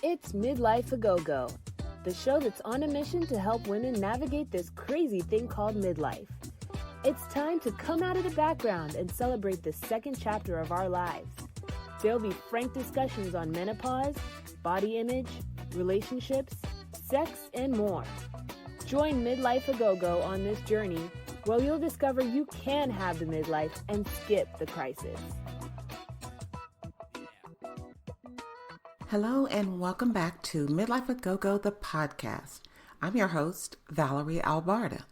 It's Midlife A Go-Go, the show that's on a mission to help women navigate this crazy thing called midlife. It's time to come out of the background and celebrate the second chapter of our lives. There'll be frank discussions on menopause, body image, relationships, sex, and more. Join Midlife A Go-Go on this journey where you'll discover you can have the midlife and skip the crisis. Hello and welcome back to Midlife A Go-Go, the podcast. I'm your host, Valerie Albarda.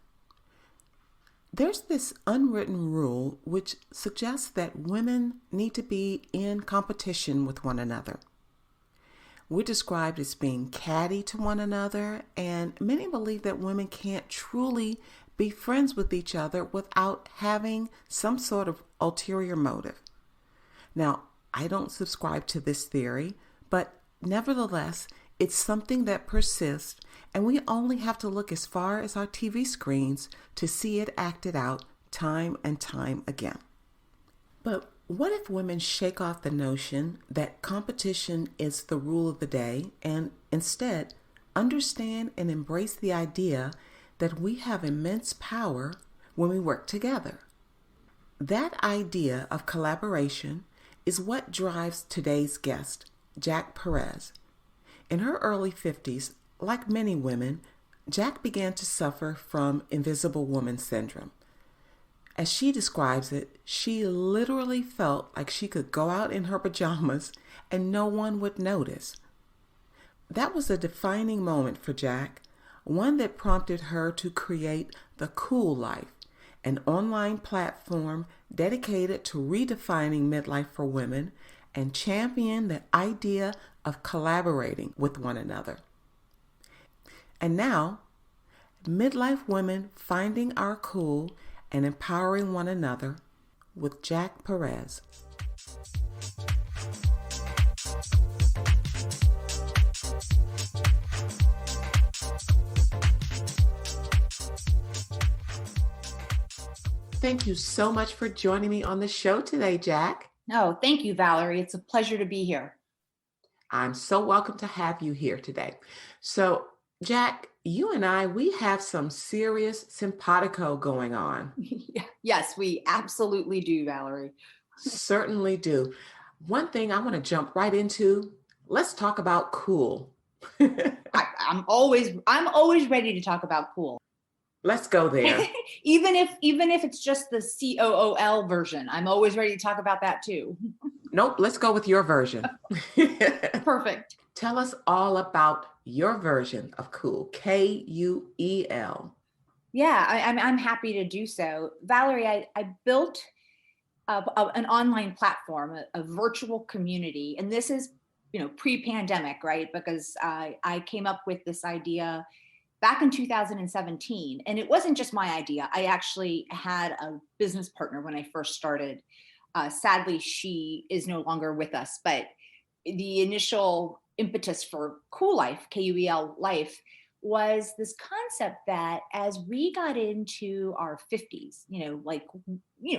There's this unwritten rule which suggests that women need to be in competition with one another. We're described as being catty to one another, and many believe that women can't truly be friends with each other without having some sort of ulterior motive. Now, I don't subscribe to this theory, but nevertheless, it's something that persists, and we only have to look as far as our TV screens to see it acted out time and time again. But what if women shake off the notion that competition is the rule of the day and instead understand and embrace the idea that we have immense power when we work together? That idea of collaboration is what drives today's guest, Jacqueline Perez. In her early 50s, like many women, Jack began to suffer from invisible woman syndrome. As she describes it, she literally felt like she could go out in her pajamas and no one would notice. That was a defining moment for Jack, one that prompted her to create the Kuel Life, an online platform dedicated to redefining midlife for women and champion the idea of collaborating with one another. And now, midlife women finding our cool and empowering one another with Jacqueline Perez. Thank you so much for joining me on the show today, Jack. No, thank you, Valerie. It's a pleasure to be here. I'm so welcome to have you here today. So, Jack, you and I, we have some serious simpatico going on. Yes, we absolutely do, Valerie. Certainly do. One thing I want to jump right into, let's talk about cool. I'm always ready to talk about cool. Let's go there. even if it's just the COOL version, I'm always ready to talk about that too. Nope, let's go with your version. Perfect. Tell us all about your version of cool, Kuel. Yeah, I'm happy to do so. Valerie, I built an online platform, a virtual community, and this is, pre-pandemic, right? Because I came up with this idea back in 2017, and it wasn't just my idea. I actually had a business partner when I first started. Sadly, she is no longer with us, but the initial impetus for Kuel Life, Kuel Life, was this concept that as we got into our 50s,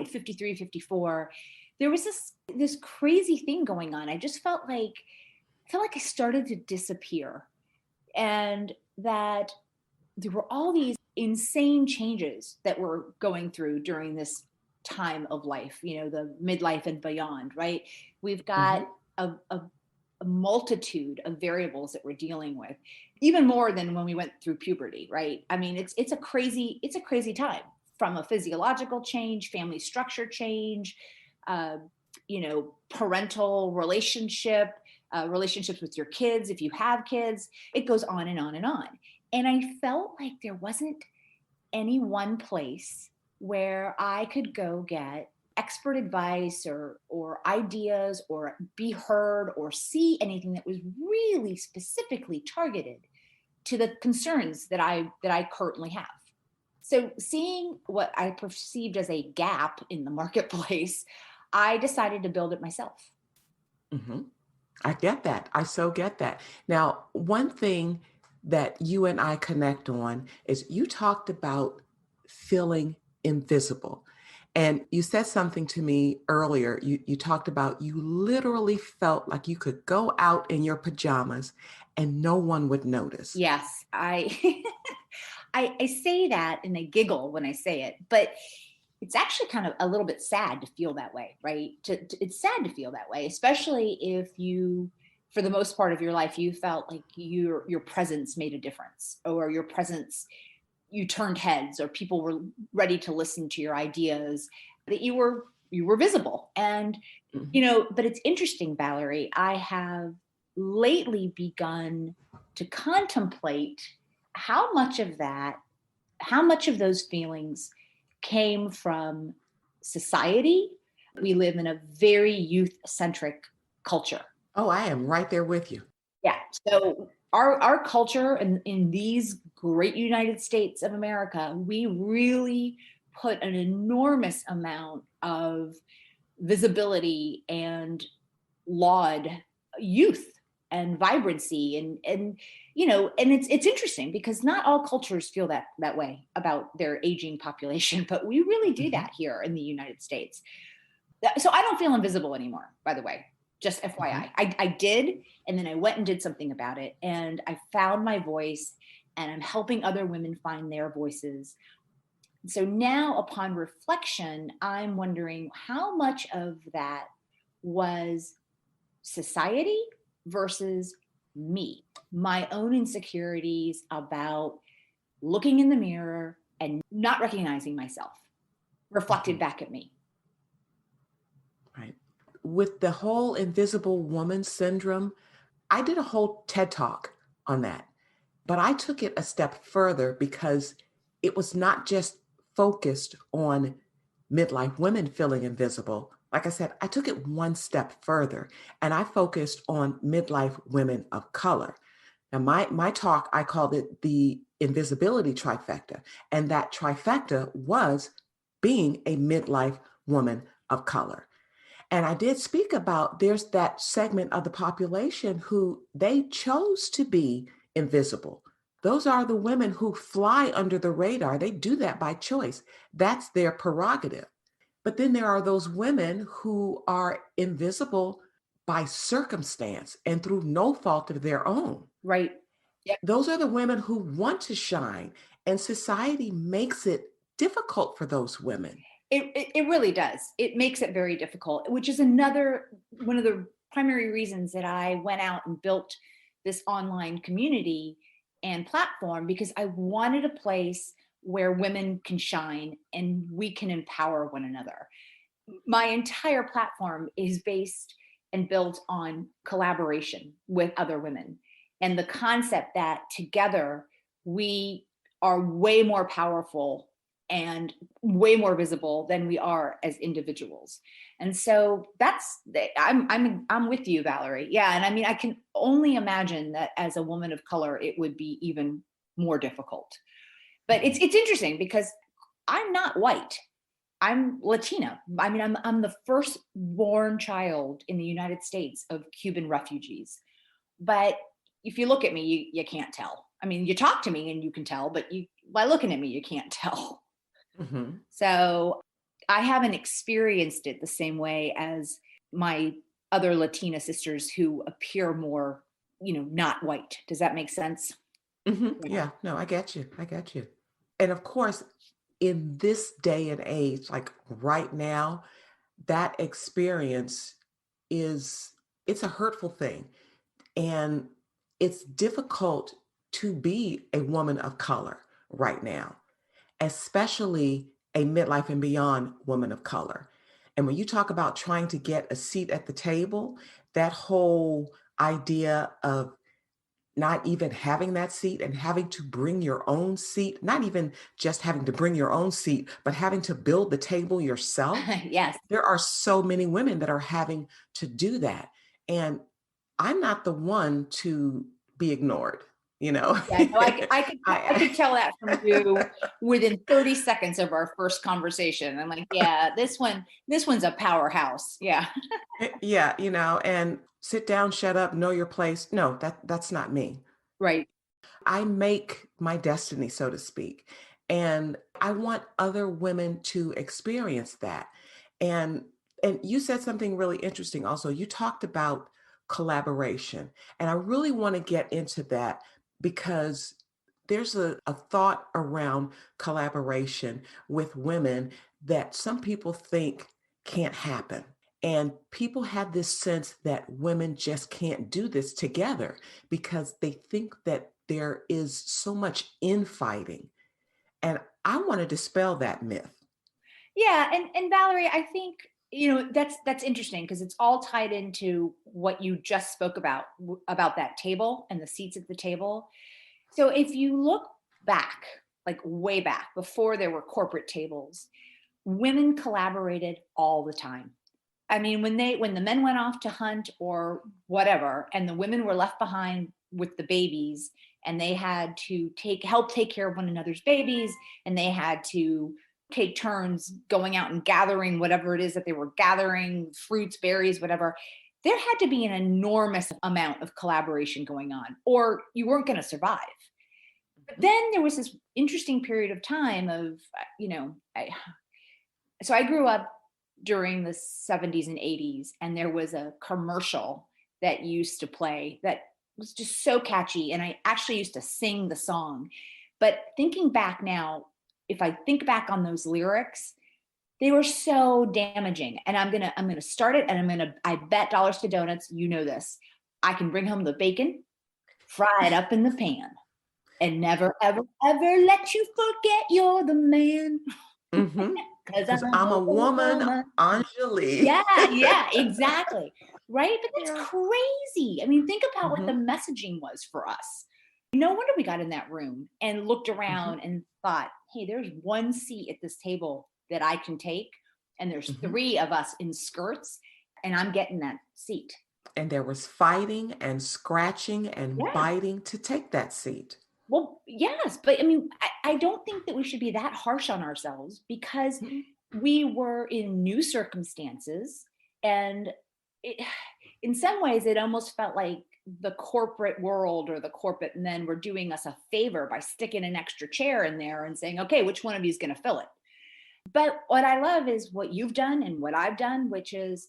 53, 54, there was this crazy thing going on. I just felt like I started to disappear, and that there were all these insane changes that we're going through during this time of life, the midlife and beyond, right? We've got a multitude of variables that we're dealing with, even more than when we went through puberty, right? I mean, it's a crazy time, from a physiological change, family structure change, parental relationships with your kids, if you have kids, it goes on and on and on. And I felt like there wasn't any one place where I could go get expert advice or ideas or be heard or see anything that was really specifically targeted to the concerns that I currently have. So seeing what I perceived as a gap in the marketplace, I decided to build it myself. Mm-hmm. I get that. I so get that. Now, one thing that you and I connect on is you talked about feeling invisible. And you said something to me earlier. You talked about you literally felt like you could go out in your pajamas and no one would notice. Yes, I I say that and I giggle when I say it, but it's actually kind of a little bit sad to feel that way, right? It's sad to feel that way, especially if you, for the most part of your life, you felt like your presence made a difference, or your presence, you turned heads, or people were ready to listen to your ideas, that you were visible. And Mhm. but it's interesting, Valerie, I have lately begun to contemplate how much of that, how much of those feelings came from society. We live in a very youth centric culture. Oh, I am right there with you. Yeah. So our culture in these great United States of America, we really put an enormous amount of visibility and laud youth and vibrancy, and it's interesting because not all cultures feel that way about their aging population, but we really do Mhm. that here in the United States. So I don't feel invisible anymore, by the way, just FYI. Mhm. I did, and then I went and did something about it, and I found my voice, and I'm helping other women find their voices. So now, upon reflection, I'm wondering how much of that was society versus me, my own insecurities about looking in the mirror and not recognizing myself reflected Mhm. back at me. Right. With the whole invisible woman syndrome, I did a whole TED talk on that, but I took it a step further because it was not just focused on midlife women feeling invisible. Like I said, I took it one step further and I focused on midlife women of color. Now, my talk, I called it the invisibility trifecta. And that trifecta was being a midlife woman of color. And I did speak about there's that segment of the population who they chose to be invisible. Those are the women who fly under the radar. They do that by choice. That's their prerogative. But then there are those women who are invisible by circumstance and through no fault of their own. Right. Yep. Those are the women who want to shine, and society makes it difficult for those women. It really does. It makes it very difficult, which is another one of the primary reasons that I went out and built this online community and platform, because I wanted a place where women can shine and we can empower one another. My entire platform is based and built on collaboration with other women, and the concept that together we are way more powerful and way more visible than we are as individuals. And so I'm with you, Valerie. Yeah, and I mean, I can only imagine that as a woman of color it would be even more difficult. But Mhm. it's interesting because I'm not white. I'm Latina. I mean, I'm the firstborn child in the United States of Cuban refugees. But if you look at me, you can't tell. I mean, you talk to me and you can tell, but you by looking at me, you can't tell. Mhm. So I haven't experienced it the same way as my other Latina sisters who appear more, not white. Does that make sense? Yeah. Yeah, no, I get you. I get you. And of course, in this day and age, like right now, that experience is it's a hurtful thing. And it's difficult to be a woman of color right now, especially a midlife and beyond woman of color. And when you talk about trying to get a seat at the table, that whole idea of not even having that seat and having to bring your own seat, not even just having to bring your own seat, but having to build the table yourself. Yes. There are so many women that are having to do that. And I'm not the one to be ignored, you know. Yeah, no, I could tell that from you I- within 30 seconds of our first conversation. I'm like, yeah, this one's a powerhouse. Yeah. yeah, and sit down, shut up, know your place. No, that's not me. Right. I make my destiny, so to speak. And I want other women to experience that. And and you said something really interesting also. You talked about collaboration. And I really want to get into that because there's a thought around collaboration with women that some people think can't happen. And people have this sense that women just can't do this together because they think that there is so much infighting. And I want to dispel that myth. Yeah, and Valerie, I think that's interesting because it's all tied into what you just spoke about that table and the seats at the table. So if you look back, like way back before there were corporate tables, women collaborated all the time. I mean, when the men went off to hunt or whatever, and the women were left behind with the babies, and they had to help take care of one another's babies, and they had to take turns going out and gathering whatever it is that they were gathering, fruits, berries, whatever. There had to be an enormous amount of collaboration going on, or you weren't going to survive. But then there was this interesting period of time of, so I grew up during the 70s and 80s, and there was a commercial that used to play that was just so catchy. And I actually used to sing the song. But thinking back now, if I think back on those lyrics, they were so damaging. And I'm gonna start it, and I bet dollars to donuts, you know this. I can bring home the bacon, fry it up in the pan, and never, ever, ever let you forget you're the man. Mm-hmm. Because Because I'm a woman, Anjali. yeah, exactly. Right? But that's crazy. I mean, think about what the messaging was for us. No wonder we got in that room and looked around and thought, hey, there's one seat at this table that I can take. And there's three of us in skirts, and I'm getting that seat. And there was fighting and scratching and biting to take that seat. Well, yes, but I mean, I don't think that we should be that harsh on ourselves because we were in new circumstances. And in some ways, it almost felt like the corporate world or the corporate men were doing us a favor by sticking an extra chair in there and saying, okay, which one of you is going to fill it? But what I love is what you've done and what I've done, which is,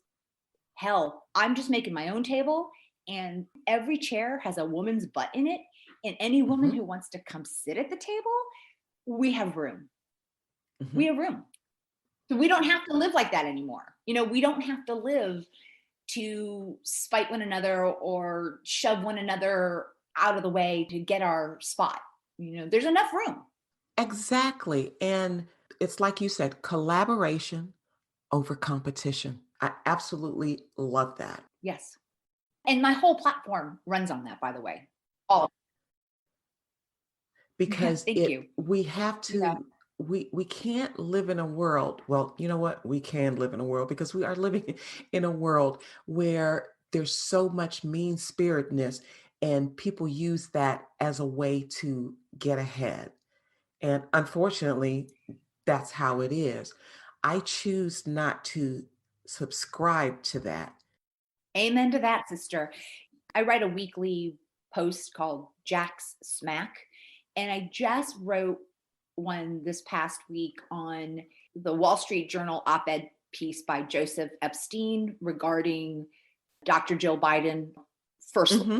hell, I'm just making my own table, and every chair has a woman's butt in it. And any woman who wants to come sit at the table, we have room. We have room. So we don't have to live like that anymore. We don't have to live to spite one another or shove one another out of the way to get our spot. There's enough room. Exactly. And it's like you said, collaboration over competition. I absolutely love that. Yes. And my whole platform runs on that, by the way. All. Because Thank you. we have to, we can't live in a world. Well, you know what? We can live in a world because we are living in a world where there's so much mean-spiritedness, and people use that as a way to get ahead. And unfortunately, that's how it is. I choose not to subscribe to that. Amen to that, sister. I write a weekly post called Jack's Smack. And I just wrote one this past week on the Wall Street Journal op-ed piece by Joseph Epstein regarding Dr. Jill Biden,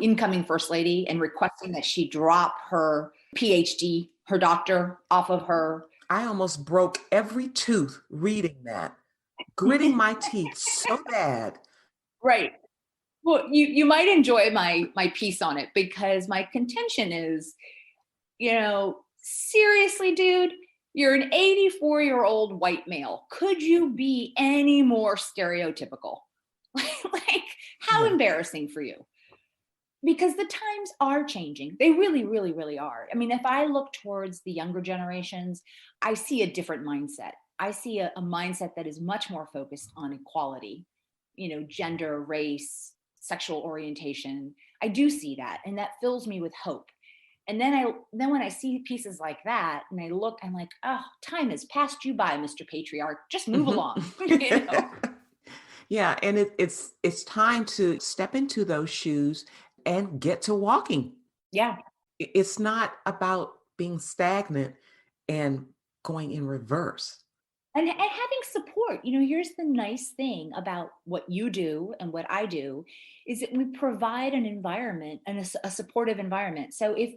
incoming first lady, and requesting that she drop her PhD, her doctor, off of her. I almost broke every tooth reading that, gritting my teeth so bad. Right. Well, you might enjoy my piece on it, because my contention is, seriously, dude, you're an 84-year-old white male. Could you be any more stereotypical? Like, how embarrassing for you? Because the times are changing. They really, really, really are. I mean, if I look towards the younger generations, I see a different mindset. I see a mindset that is much more focused on equality, gender, race, sexual orientation. I do see that, and that fills me with hope. And then when I see pieces like that, and I look, I'm like, oh, time has passed you by, Mr. Patriarch. Just move along. Yeah, and it's time to step into those shoes and get to walking. Yeah. It's not about being stagnant. and going in reverse. And having support. Here's the nice thing about what you do and what I do is that we provide an environment and a supportive environment. So if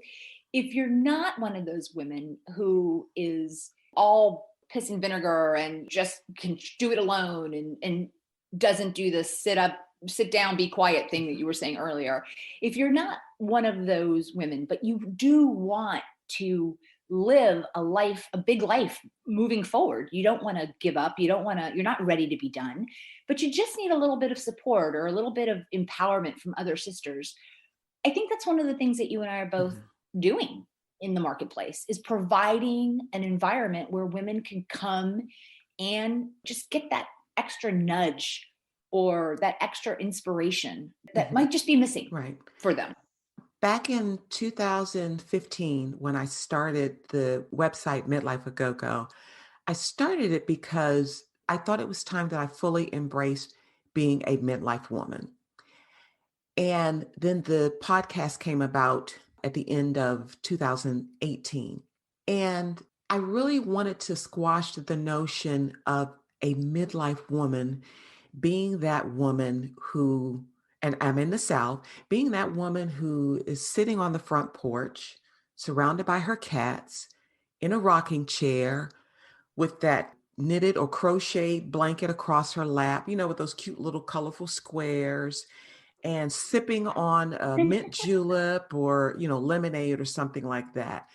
you're not one of those women who is all piss and vinegar and just can do it alone and doesn't do the sit down, be quiet thing that you were saying earlier, if you're not one of those women, but you do want to live a big life moving forward, you don't want to give up, you're not ready to be done, but you just need a little bit of support or a little bit of empowerment from other sisters. I think that's one of the things that you and I are both doing in the marketplace, is providing an environment where women can come and just get that extra nudge or that extra inspiration that might just be missing for them. Back in 2015, when I started the website Midlife a Go-Go, I started it because I thought it was time that I fully embraced being a midlife woman. And then the podcast came about at the end of 2018. And I really wanted to squash the notion of a midlife woman being that woman who, and I'm in the South, being that woman who is sitting on the front porch, surrounded by her cats, in a rocking chair, with that knitted or crocheted blanket across her lap, with those cute little colorful squares, and sipping on a mint julep or, lemonade or something like that.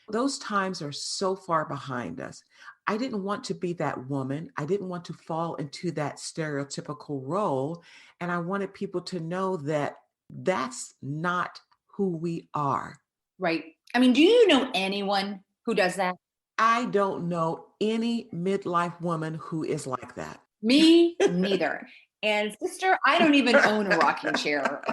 Those times are so far behind us. I didn't want to be that woman. I didn't want to fall into that stereotypical role. And I wanted people to know that that's not who we are. Right. I mean, do you know anyone who does that? I don't know any midlife woman who is like that. Me neither. And sister, I don't even own a rocking chair.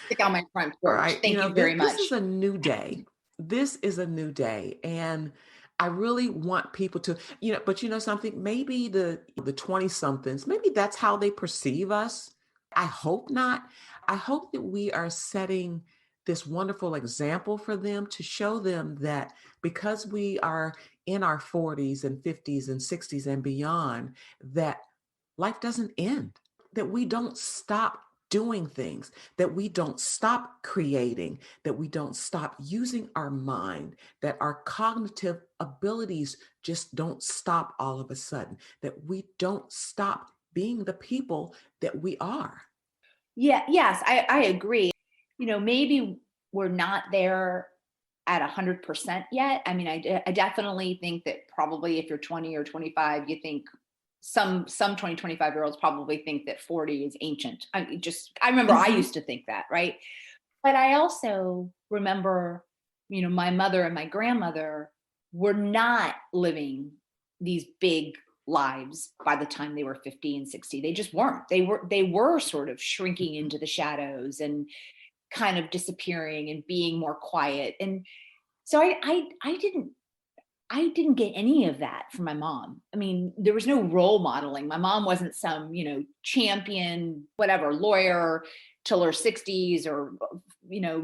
Stick on my front porch. Right. Thank you very much. This is a new day. This is a new day. And I really want people to, but something, maybe the 20 somethings, maybe that's how they perceive us. I hope not. I hope that we are setting this wonderful example for them, to show them that because we are in our 40s and 50s and 60s and beyond, that life doesn't end, that we don't stop doing things, that we don't stop creating, that we don't stop using our mind, that our cognitive abilities just don't stop all of a sudden, that we don't stop being the people that we are. Yeah, yes, I agree. Maybe we're not there at 100% yet. I mean, I definitely think that probably if you're 20 or 25, you think some 20, 25-year-olds probably think that 40 is ancient. I remember I used to think that, right? But I also remember, my mother and my grandmother were not living these big lives by the time they were 50 and 60. They just weren't. They were sort of shrinking into the shadows and kind of disappearing and being more quiet. And so I didn't get any of that from my mom. I mean, there was no role modeling. My mom wasn't some, champion, whatever, lawyer till her 60s or,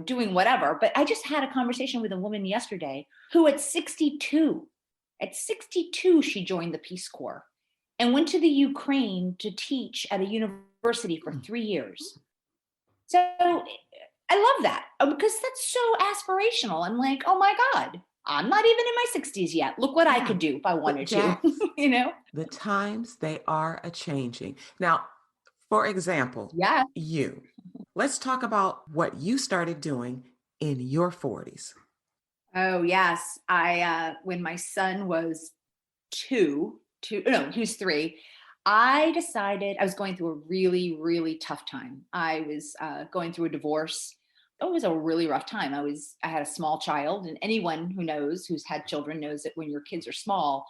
doing whatever. But I just had a conversation with a woman yesterday who at 62, she joined the Peace Corps and went to the Ukraine to teach at a university for 3 years. So I love that because that's so aspirational. I'm like, oh my God, I'm not even in my 60s yet. Look what I could do if I wanted to, The times, they are a-changing. Now, for example, let's talk about what you started doing in your 40s. Oh, yes. When my son was he was 3, I decided I was going through a really, really tough time. I was going through a divorce. It was a really rough time. I had a small child, and anyone who's had children knows that when your kids are small,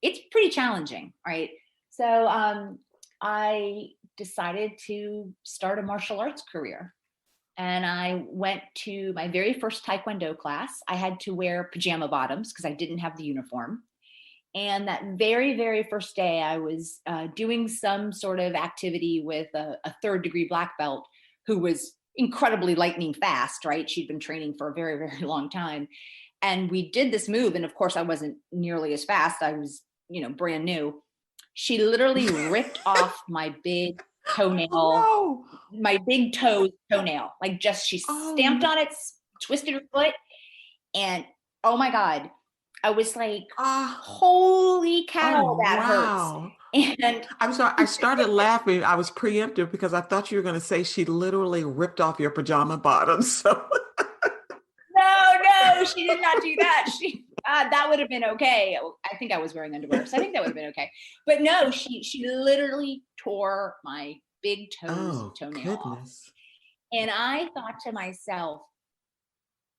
it's pretty challenging, right? So I decided to start a martial arts career. And I went to my very first Taekwondo class. I had to wear pajama bottoms because I didn't have the uniform. And that very, very first day, I was doing some sort of activity with a 3rd-degree black belt who was incredibly lightning fast, right? She'd been training for a very, very long time. And we did this move. And of course I wasn't nearly as fast. I was, brand new. She literally ripped off my big toenail, Oh, no. my big toenail. Like she stamped on it, twisted her foot. And oh my God, I was like, holy cow, that hurts. And I'm sorry, I started laughing. I was preemptive because I thought you were going to say she literally ripped off your pajama bottoms. So no, she did not do that. That would have been okay. I think I was wearing underwear, so I think that would have been okay. But no, she literally tore my big toenail off. And I thought to myself,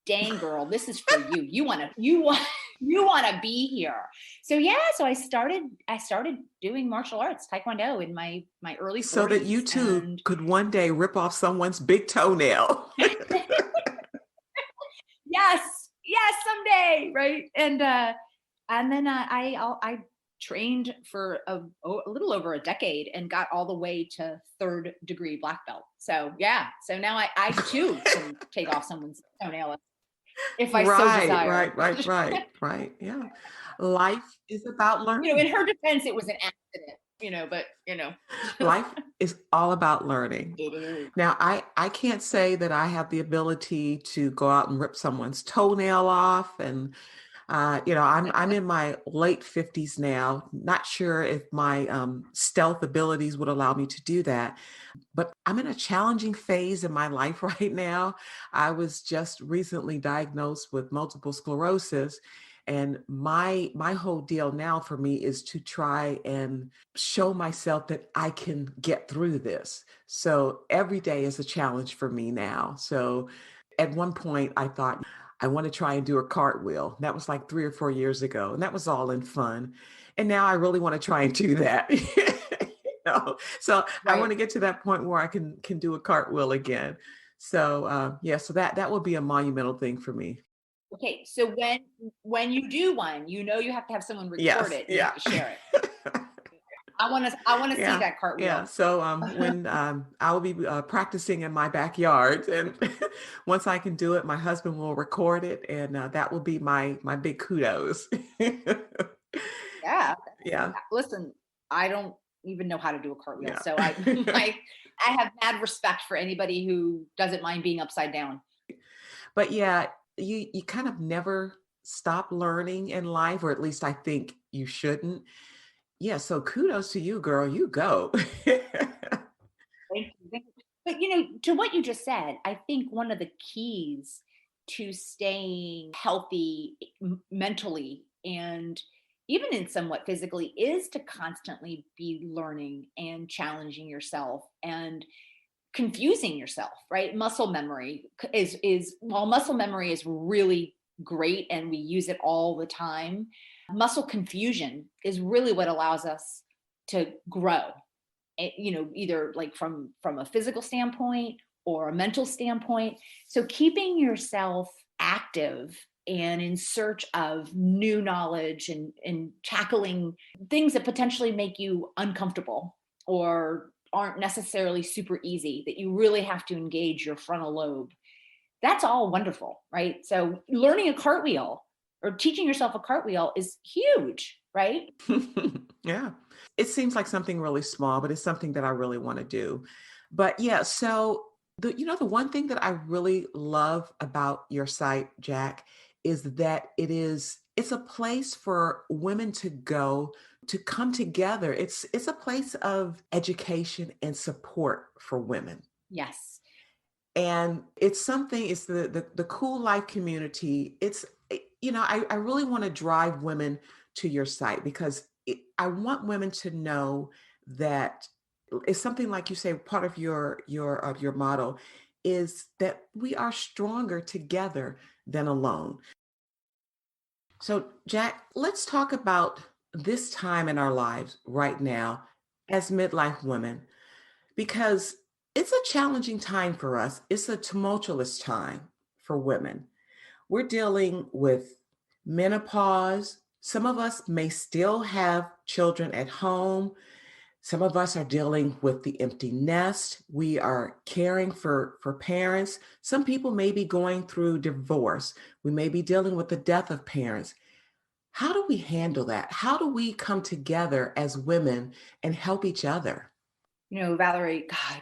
dang girl, this is for you. You want to be here. So I started doing martial arts, Taekwondo, in my early 40s. So that you too could one day rip off someone's big toenail. Yes, someday, right? And then I trained for a little over a decade and got all the way to 3rd degree black belt. So now I too can take off someone's toenail if I so desire. Right. Yeah. Life is about learning. In her defense, it was an accident. But life is all about learning. It is. Now, I can't say that I have the ability to go out and rip someone's toenail off. And, I'm in my late 50s now, not sure if my stealth abilities would allow me to do that. But I'm in a challenging phase in my life right now. I was just recently diagnosed with multiple sclerosis. And my whole deal now for me is to try and show myself that I can get through this. So every day is a challenge for me now. So at one point I thought I want to try and do a cartwheel. That was like 3 or 4 years ago. And that was all in fun. And now I really want to try and do that. So right. I want to get to that point where I can do a cartwheel again. So so that will be a monumental thing for me. Okay, so when you do one, you have to have someone record it and you have to share it. I want to see that cartwheel. Yeah. So when I will be practicing in my backyard, and once I can do it, my husband will record it, and that will be my big kudos. Yeah. Listen, I don't even know how to do a cartwheel, so I have mad respect for anybody who doesn't mind being upside down. But you kind of never stop learning in life, or at least I think you shouldn't. Yeah, so kudos to you, girl. You go. Thank you. But to what you just said, I think one of the keys to staying healthy mentally and even in somewhat physically is to constantly be learning and challenging yourself and confusing yourself, right? Muscle memory while muscle memory is really great and we use it all the time, muscle confusion is really what allows us to grow, either like from a physical standpoint or a mental standpoint. So keeping yourself active and in search of new knowledge and tackling things that potentially make you uncomfortable or aren't necessarily super easy, that you really have to engage your frontal lobe. That's all wonderful, right? So learning a cartwheel or teaching yourself a cartwheel is huge, right? Yeah. It seems like something really small, but it's something that I really want to do. But so the one thing that I really love about your site, Jack, is that it's a place for women to go to come together. It's a place of education and support for women. Yes. And it's the Kuel Life community. I really want to drive women to your site because I want women to know that it's something like you say, part of your motto is that we are stronger together than alone. So Jack, let's talk about this time in our lives right now as midlife women, because it's a challenging time for us. It's a tumultuous time for women. We're dealing with menopause. Some of us may still have children at home. Some of us are dealing with the empty nest. We are caring for parents. Some people may be going through divorce. We may be dealing with the death of parents. How do we handle that? How do we come together as women and help each other? Valerie, God,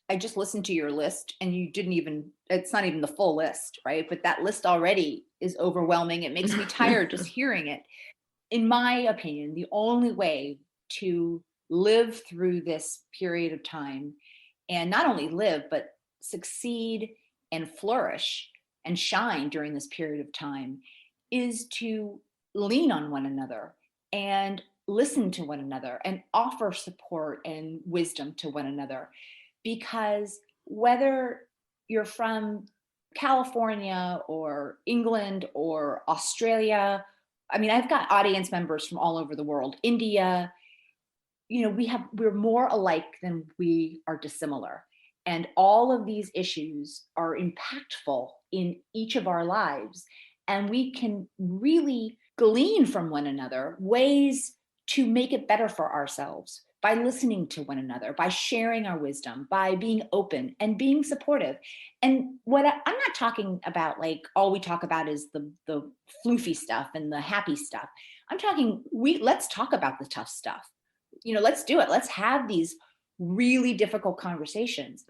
I just listened to your list and it's not even the full list, right? But that list already is overwhelming. It makes me tired just hearing it. In my opinion, the only way to live through this period of time, and not only live, but succeed and flourish and shine during this period of time, is to lean on one another and listen to one another and offer support and wisdom to one another. Because whether you're from California or England or Australia, I mean, I've got audience members from all over the world, India, we're more alike than we are dissimilar. And all of these issues are impactful in each of our lives. And we can really glean from one another ways to make it better for ourselves by listening to one another, by sharing our wisdom, by being open and being supportive. And I'm not talking about like all we talk about is the floofy stuff and the happy stuff. I'm talking, let's talk about the tough stuff. Let's do it. Let's have these really difficult conversations,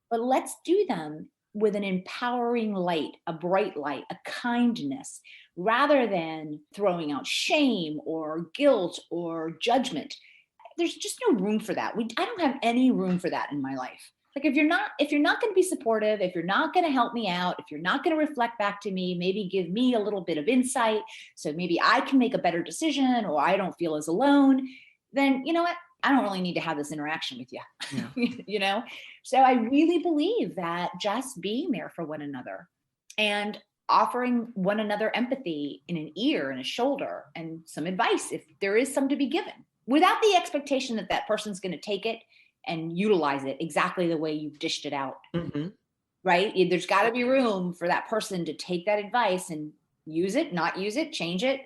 but let's do them with an empowering light, a bright light, a kindness, rather than throwing out shame or guilt or judgment. There's just no room for that. I don't have any room for that in my life. Like if you're not going to be supportive, if you're not going to help me out, if you're not going to reflect back to me, maybe give me a little bit of insight so maybe I can make a better decision or I don't feel as alone, then you know what? I don't really need to have this interaction with you. Yeah. So I really believe that just being there for one another and offering one another empathy in an ear and a shoulder and some advice if there is some to be given, without the expectation that that person's going to take it and utilize it exactly the way you've dished it out. Right? There's got to be room for that person to take that advice and use it, not use it, change it.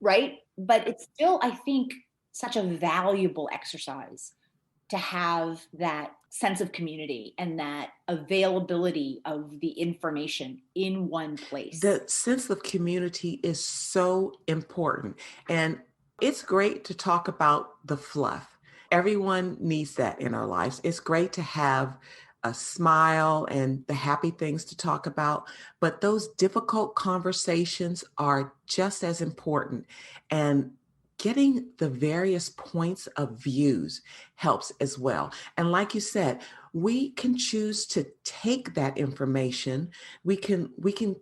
Right? But it's still, I think, such a valuable exercise to have that sense of community and that availability of the information in one place. The sense of community is so important. And it's great to talk about the fluff. Everyone needs that in our lives. It's great to have a smile and the happy things to talk about, but those difficult conversations are just as important. And getting the various points of views helps as well. And like you said, we can choose to take that information. We can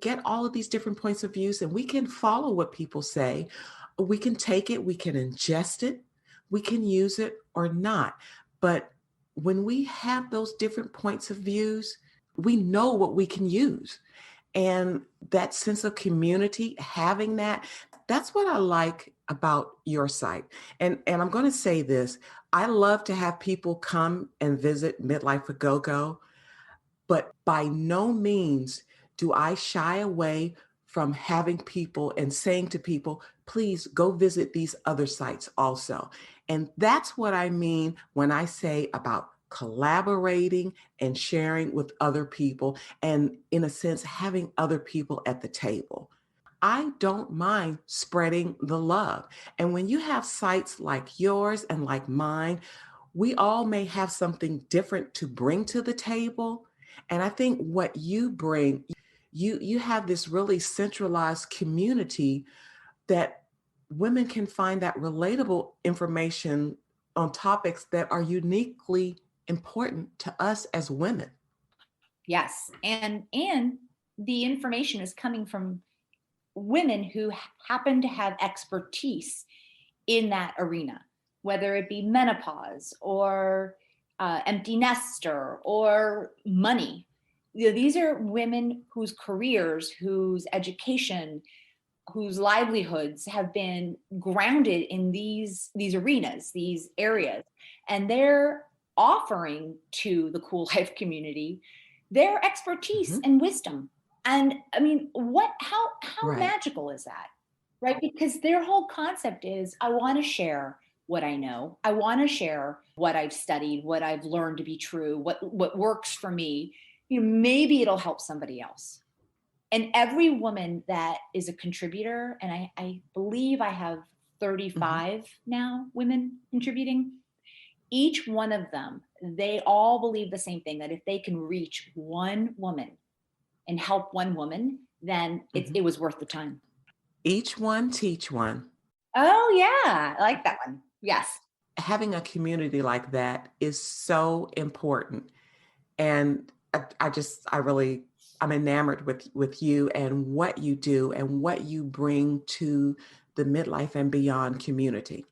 get all of these different points of views and we can follow what people say. We can take it, we can ingest it, we can use it or not. But when we have those different points of views, we know what we can use. And that sense of community, having that's what I like about your site. And I'm going to say this, I love to have people come and visit Midlife with Go-Go, but by no means do I shy away from having people and saying to people, please go visit these other sites also. And that's what I mean when I say about collaborating and sharing with other people, and in a sense, having other people at the table. I don't mind spreading the love. And when you have sites like yours and like mine, we all may have something different to bring to the table. And I think what you bring, you have this really centralized community that women can find that relatable information on topics that are uniquely important to us as women. Yes. And the information is coming from women who happen to have expertise in that arena, whether it be menopause or empty nester or money. These are women whose careers, whose education, whose livelihoods have been grounded in these arenas, these areas, and they're offering to the Kuel Life community their expertise and wisdom. And I mean, how Right. magical is that? Right? Because their whole concept is, I want to share what I know. I want to share what I've studied, what I've learned to be true, what works for me. Maybe it'll help somebody else. And every woman that is a contributor, and I believe I have 35 now women contributing, each one of them, they all believe the same thing, that if they can reach one woman and help one woman, then it was worth the time. Each one, teach one. Oh yeah, I like that one. Yes. Having a community like that is so important. And I'm enamored with you and what you do and what you bring to the Midlife and Beyond community.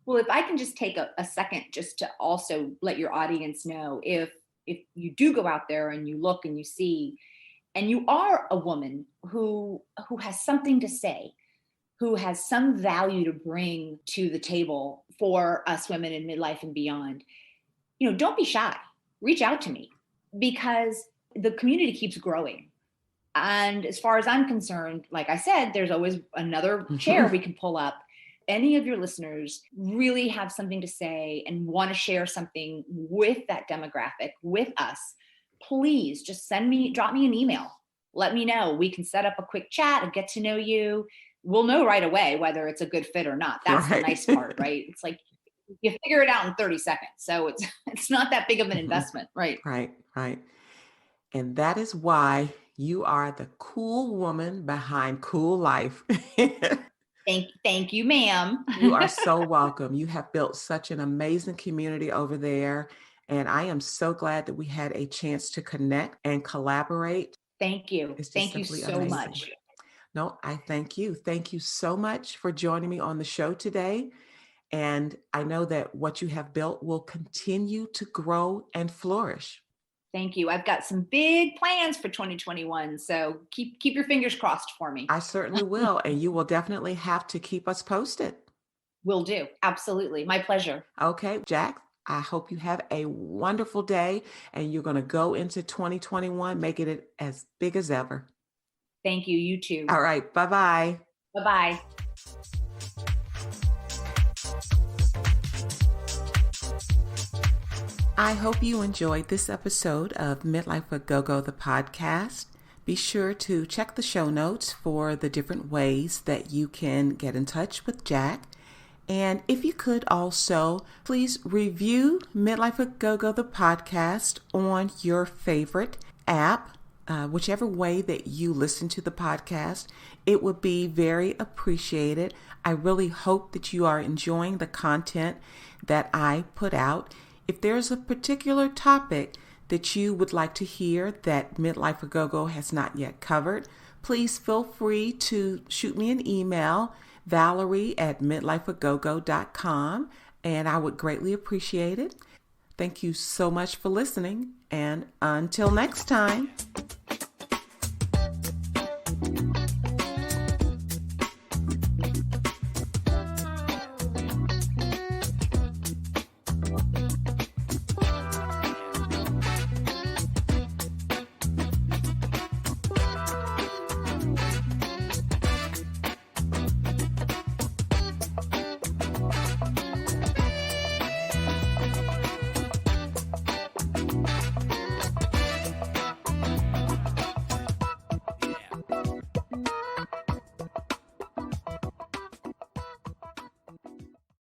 Well, if I can just take a second just to also let your audience know, if you do go out there and you look and you see, and you are a woman who has something to say, who has some value to bring to the table for us women in midlife and beyond, don't be shy. Reach out to me, because the community keeps growing. And as far as I'm concerned, like I said, there's always another chair we can pull up. Any of your listeners really have something to say and want to share something with that demographic, with us, please just drop me an email. Let me know. We can set up a quick chat and get to know you. We'll know right away whether it's a good fit or not. That's right. The nice part, right? It's like you figure it out in 30 seconds. So it's not that big of an investment, right? Right. And that is why you are the cool woman behind Kuel Life. Thank you, ma'am. You are so welcome. You have built such an amazing community over there. And I am so glad that we had a chance to connect and collaborate. Thank you. Thank you so amazing. Much. No, I thank you. Thank you so much for joining me on the show today. And I know that what you have built will continue to grow and flourish. Thank you. I've got some big plans for 2021. So keep your fingers crossed for me. I certainly will. And you will definitely have to keep us posted. Will do. Absolutely. My pleasure. Okay, Jack, I hope you have a wonderful day and you're going to go into 2021, making it as big as ever. Thank you. You too. All right. Bye-bye. Bye-bye. I hope you enjoyed this episode of Midlife with Go-Go, the podcast. Be sure to check the show notes for the different ways that you can get in touch with Jack. And if you could also, please review Midlife with Go-Go, the podcast on your favorite app, whichever way that you listen to the podcast. It would be very appreciated. I really hope that you are enjoying the content that I put out. If there's a particular topic that you would like to hear that Midlife with Go-Go has not yet covered, please feel free to shoot me an email, Valerie@midlifewithgogo.com, and I would greatly appreciate it. Thank you so much for listening, and until next time.